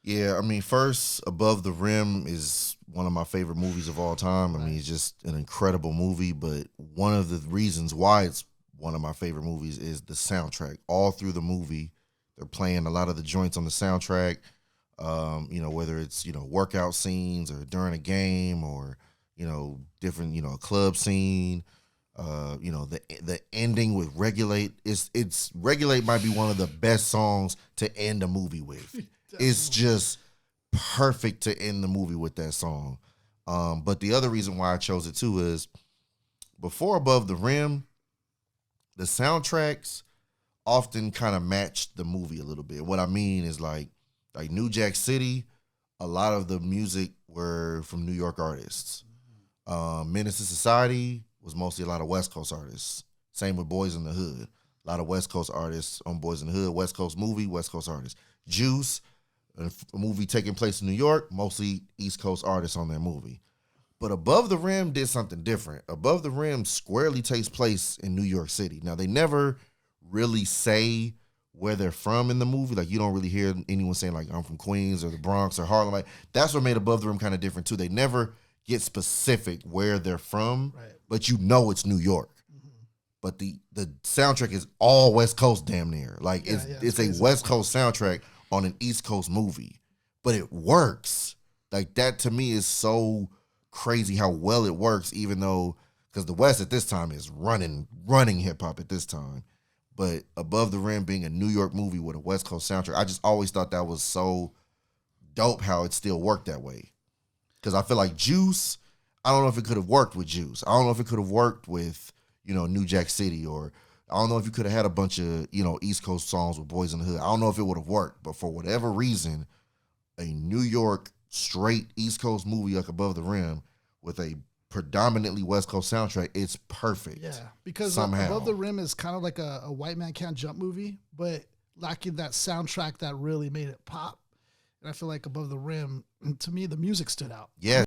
Yeah, I mean, first, Above the Rim is one of my favorite movies of all time. I mean, it's just an incredible movie, but one of the reasons why it's one of my favorite movies is the soundtrack. All through the movie, they're playing a lot of the joints on the soundtrack, whether it's, workout scenes or during a game or, different, a club scene. The ending with Regulate, it's Regulate might be one of the best songs to end a movie with. It's just perfect to end the movie with that song. But the other reason why I chose it too is before Above the Rim, the soundtracks often kind of matched the movie a little bit. What I mean is like New Jack City, a lot of the music were from New York artists. Menace to Society was mostly a lot of West Coast artists. Same with Boys in the Hood. A lot of West Coast artists on Boys in the Hood. West Coast movie, West Coast artists. Juice, a movie taking place in New York, mostly East Coast artists on that movie. But Above the Rim did something different. Above the Rim squarely takes place in New York City. Now, they never really say where they're from in the movie. Like, you don't really hear anyone saying, like, I'm from Queens or the Bronx or Harlem. Like, that's what made Above the Rim kind of different, too. They never get specific where they're from, right, but you know it's New York. Mm-hmm. But the soundtrack is all West Coast damn near. Like, it's a West Coast soundtrack on an East Coast movie. But it works. Like, that to me is so crazy how well it works, even though, because the West at this time is running hip-hop at this time. But Above the Rim being a New York movie with a West Coast soundtrack, I just always thought that was so dope how it still worked that way. Because I feel like Juice, I don't know if it could have worked with Juice. I don't know if it could have worked with, New Jack City, or I don't know if you could have had a bunch of, East Coast songs with Boys in the Hood. I don't know if it would have worked. But for whatever reason, a New York straight East Coast movie like Above the Rim with a predominantly West Coast soundtrack, it's perfect. Yeah, because somehow. Above the Rim is kind of like a White Man Can't Jump movie, but lacking that soundtrack that really made it pop. And I feel like Above the Rim, to me, the music stood out. Yeah.